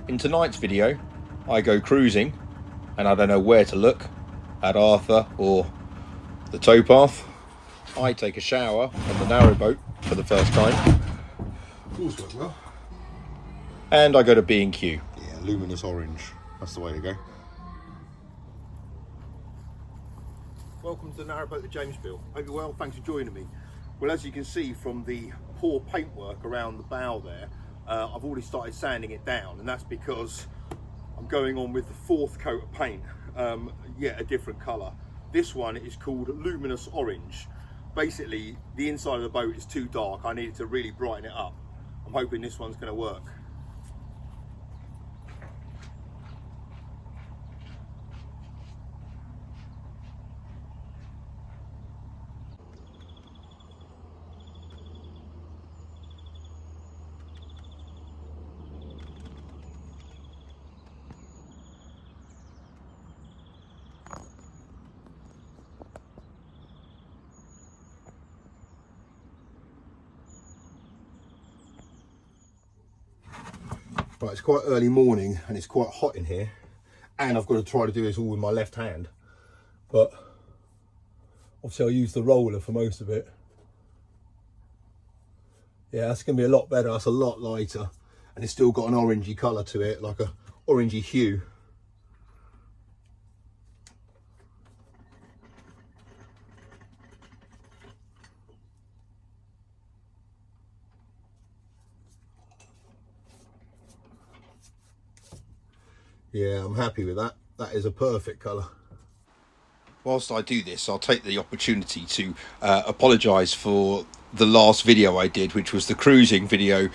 In tonight's video, I go cruising, and I don't know where to look, at Arthur or the towpath. I take a shower on the Narrowboat for the first time. All's worked well. And I go to B&Q. Yeah, luminous orange. That's the way to go. Welcome to the Narrowboat, the James Bill. Hope you're well, thanks for joining me. Well, as you can see from the poor paintwork around the bow there, I've already started sanding it down, and that's because I'm going on with the fourth coat of paint, yet a different colour. This one is called luminous orange. Basically, the inside of the boat is too dark. I needed to really brighten it up. I'm hoping this one's going to work. Right, it's quite early morning and it's quite hot in here, and I've got to try to do this all with my left hand, but obviously I'll use the roller for most of it. Yeah, that's going to be a lot better. That's a lot lighter, and it's still got an orangey colour to it, like a orangey hue. Yeah, I'm happy with that. That is a perfect colour. Whilst I do this, I'll take the opportunity to apologise for the last video I did, which was the cruising video.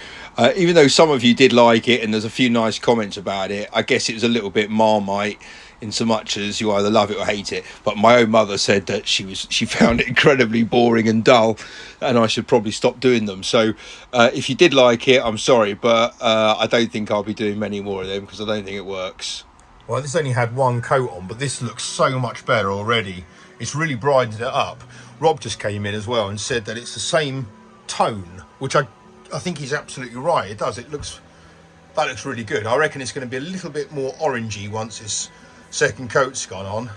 Even though some of you did like it and there's a few nice comments about it, I guess it was a little bit Marmite in so much as you either love it or hate it. But my own mother said that she found it incredibly boring and dull, and I should probably stop doing them. So if you did like it, I'm sorry, but I don't think I'll be doing many more of them because I don't think it works. Well, this only had one coat on, but this looks so much better already. It's really brightened it up. Rob just came in as well and said that it's the same tone, which I think he's absolutely right. It does. That looks really good. I reckon it's going to be a little bit more orangey once this second coat's gone on.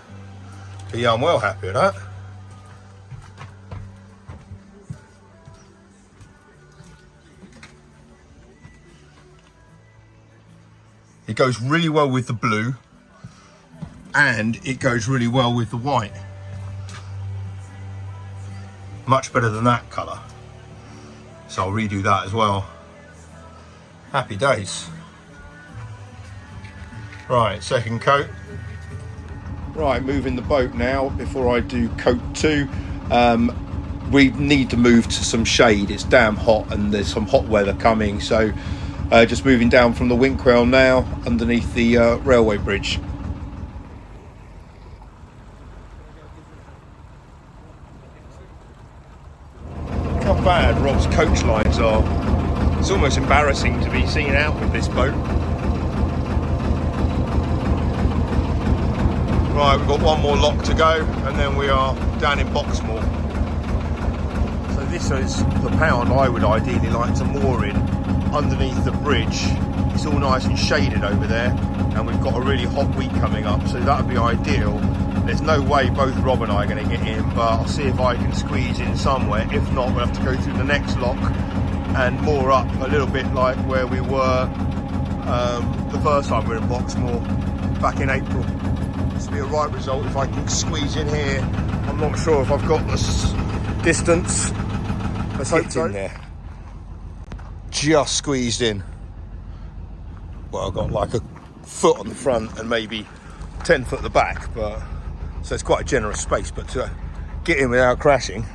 But yeah, I'm well happy with that. It goes really well with the blue, and it goes really well with the white. Much better than that colour. So I'll redo that as well. Happy days. Right, second coat. Right, moving the boat now before I do coat 2. We need to move to some shade. It's damn hot and there's some hot weather coming, so just moving down from the Winkwell now underneath the railway bridge. Look how bad Rob's coach lines are. It's almost embarrassing to be seen out with this boat. Right, we've got one more lock to go and then we are down in Boxmoor. So this is the pound I would ideally like to moor in, underneath the bridge. It's all nice and shaded over there, and we've got a really hot week coming up, so that would be ideal. There's no way both Rob and I are going to get in, but I'll see if I can squeeze in somewhere. If not, we'll have to go through the next lock and moor up a little bit like where we were the first time we were in Boxmoor back in April. This will be a right result if I can squeeze in here. I'm not sure if I've got this distance. Let's hope so. In there. Just squeezed in. Well, I've got like a foot on the front and maybe 10 foot at the back, but so it's quite a generous space, but to get in without crashing,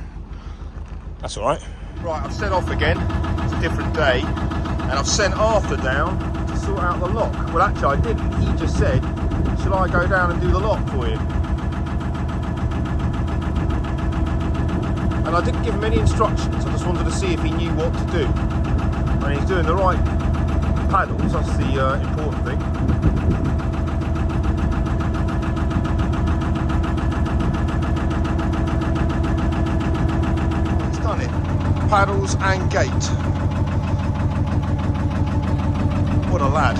that's all right. Right, I've set off again. It's a different day, and I've sent Arthur down to sort out the lock. Well, actually I didn't. He just said, shall I go down and do the lock for you? And I didn't give him any instructions. I just wanted to see if he knew what to do. And he's doing the right paddles, that's the important thing. He's done it. Paddles and gate. What a lad.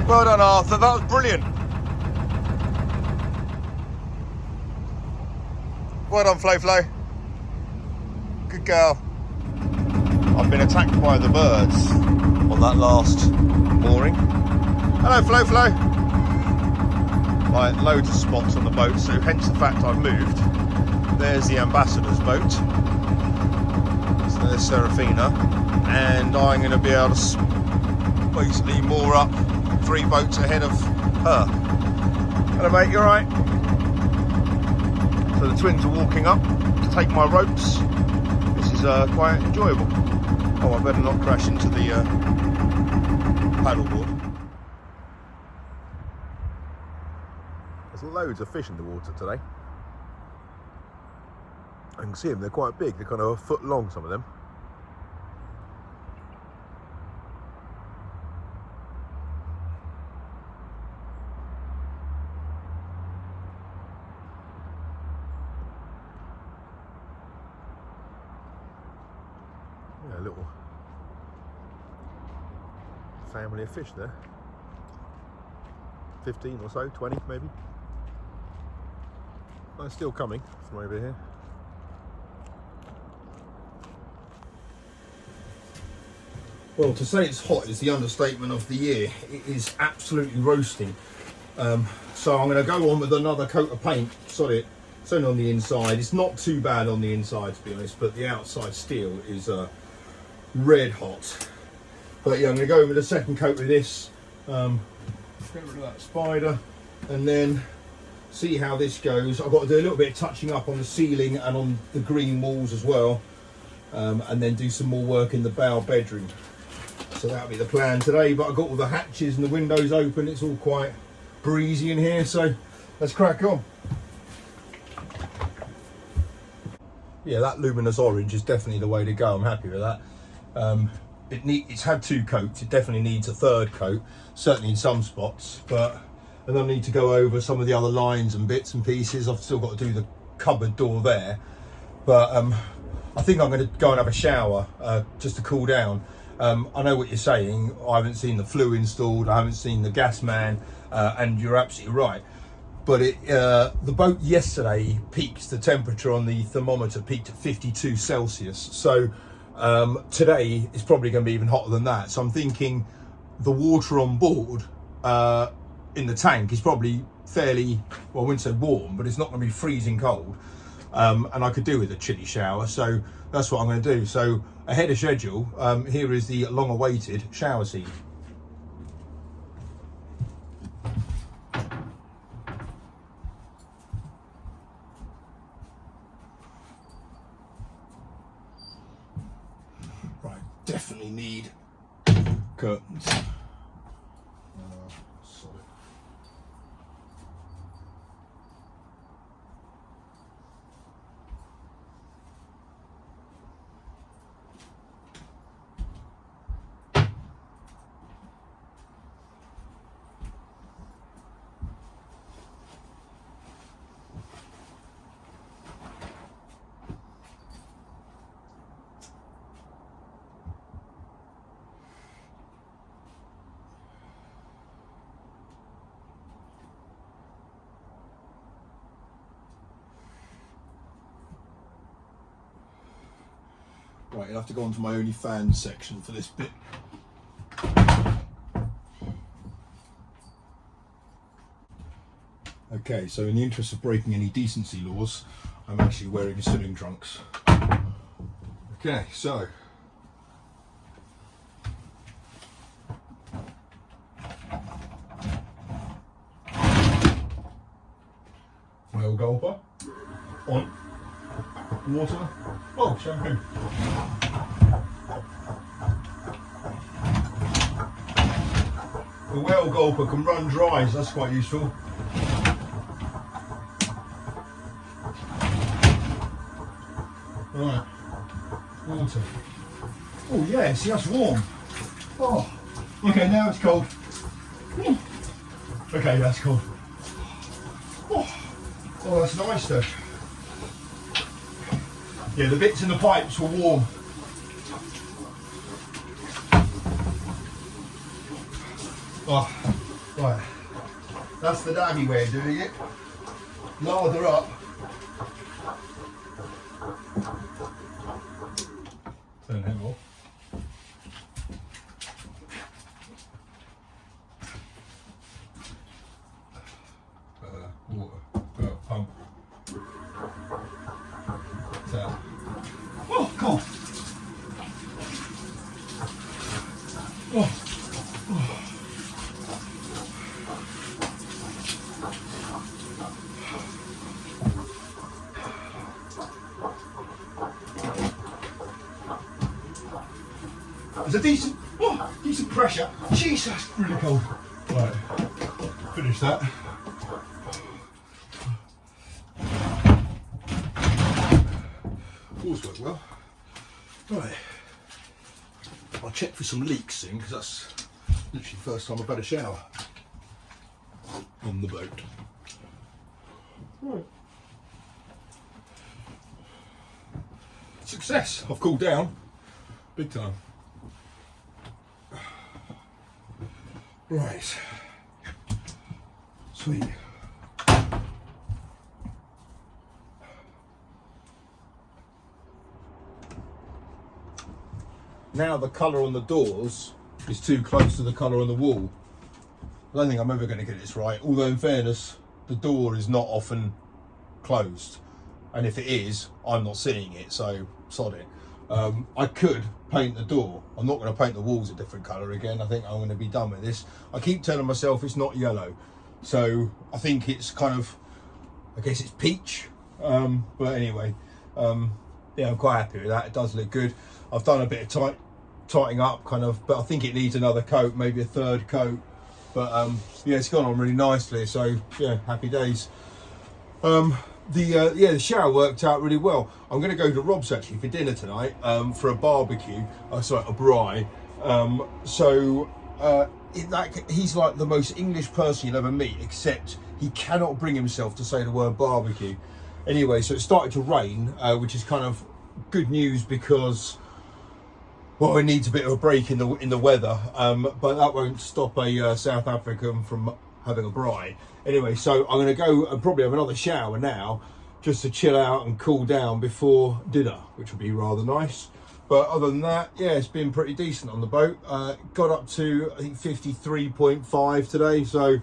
Well done, Arthur, that was brilliant. Well done, Flo Flo. Good girl. I've been attacked by the birds on that last mooring. Hello, Flo Flo. Right, loads of spots on the boat, so hence the fact I've moved. There's the ambassador's boat. So there's Serafina, and I'm going to be able to basically moor up 3 boats ahead of her. Hello, mate. You all right? So the twins are walking up to take my ropes. This is quite enjoyable. Oh, I better not crash into the paddleboard. There's loads of fish in the water today. I can see them, they're quite big, they're kind of a foot long, some of them. Yeah, a little family of fish there. 15 or so, 20 maybe. They're still coming from over here. Well, to say it's hot is the understatement of the year. It is absolutely roasting. So I'm going to go on with another coat of paint. Sorry, it's only on the inside. It's not too bad on the inside, to be honest, but the outside steel is red hot. But yeah, I'm going to go with a second coat with this. Get rid of that spider, and then see how this goes. I've got to do a little bit of touching up on the ceiling and on the green walls as well, and then do some more work in the bow bedroom. So that'll be the plan today. But I've got all the hatches and the windows open. It's all quite breezy in here, so let's crack on. Yeah, that luminous orange is definitely the way to go. I'm happy with that. It's had 2 coats. It definitely needs a 3rd coat, certainly in some spots, but and I need to go over some of the other lines and bits and pieces. I've still got to do the cupboard door there, but I think I'm going to go and have a shower just to cool down. I know what you're saying. I haven't seen the flue installed, I haven't seen the gas man, and you're absolutely right. But the boat yesterday peaked, the temperature on the thermometer peaked at 52 Celsius. So today is probably going to be even hotter than that. So I'm thinking the water on board in the tank is probably fairly, well, I wouldn't say warm, but it's not going to be freezing cold. And I could do with a chilly shower. So that's what I'm going to do. So ahead of schedule, here is the long-awaited shower scene. Right, definitely need curtains. Solid. Right, you'll have to go onto my OnlyFans section for this bit. Okay, so in the interest of breaking any decency laws, I'm actually wearing swimming trunks. Okay, so whale gulper on water. Oh, shampoo. The whale gulper can run dry, so that's quite useful. Right, water. Oh yeah, see, that's warm. Oh, okay, now it's cold. Okay, that's cold. Oh, that's nice though. Yeah, the bits in the pipes were warm. Oh, Right, that's the daddy way of doing it. Lather up. Turn him off. Water. Pump. Tap. Oh, cool. Oh. There's a decent pressure. Jeez, that's really cold. Right. Finish that. Always worked well. Right. I'll check for some leaks soon because that's literally the first time I've had a shower on the boat. Right. Success. I've cooled down big time. Right. Sweet. Now the colour on the doors is too close to the colour on the wall. I don't think I'm ever going to get this right, although in fairness the door is not often closed, and if it is I'm not seeing it, so sod it. I could paint the door. I'm not going to paint the walls a different colour again. I think I'm going to be done with this. I keep telling myself it's not yellow, so I think it's kind of, I guess it's peach, but anyway, yeah, I'm quite happy with that. It does look good. I've done a bit of tightening up kind of, but I think it needs another coat, maybe a third coat, but yeah, it's gone on really nicely, so yeah, happy days. The shower worked out really well. I'm going to go to Rob's actually for dinner tonight, for a barbecue, sorry, a braai. He's like the most English person you'll ever meet, except he cannot bring himself to say the word barbecue. Anyway, so it started to rain, which is kind of good news because, well, it needs a bit of a break in the weather, but that won't stop a South African from having a braai. Anyway, so I'm going to go and probably have another shower now, just to chill out and cool down before dinner, which would be rather nice. But other than that, yeah, it's been pretty decent on the boat. Got up to, I think, 53.5 today, so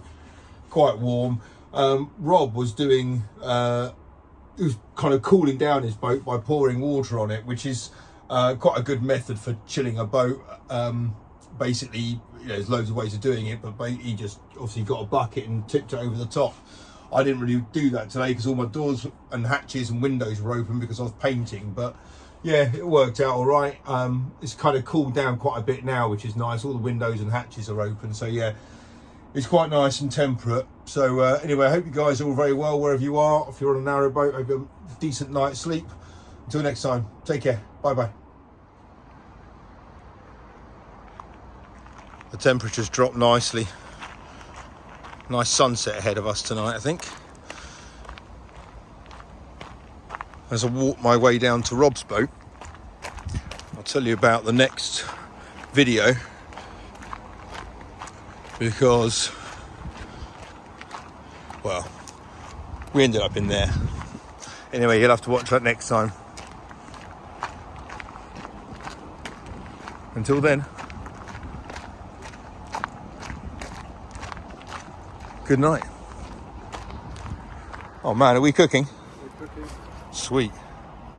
quite warm. Rob was doing, he was kind of cooling down his boat by pouring water on it, which is quite a good method for chilling a boat. Basically, you know, there's loads of ways of doing it, but he just obviously got a bucket and tipped it over the top. I didn't really do that today because all my doors and hatches and windows were open because I was painting, but yeah, it worked out all right. It's kind of cooled down quite a bit now, which is nice. All the windows and hatches are open, so yeah, it's quite nice and temperate. So anyway, I hope you guys are all very well wherever you are. If you're on a narrowboat, I hope you have a decent night's sleep. Until next time, take care. Bye bye. The temperature's dropped nicely. Nice sunset ahead of us tonight, I think. As I walk my way down to Rob's boat, I'll tell you about the next video, because, well, we ended up in there. Anyway, you'll have to watch that next time. Until then, good night. Oh man, are we cooking? We're cooking. Sweet.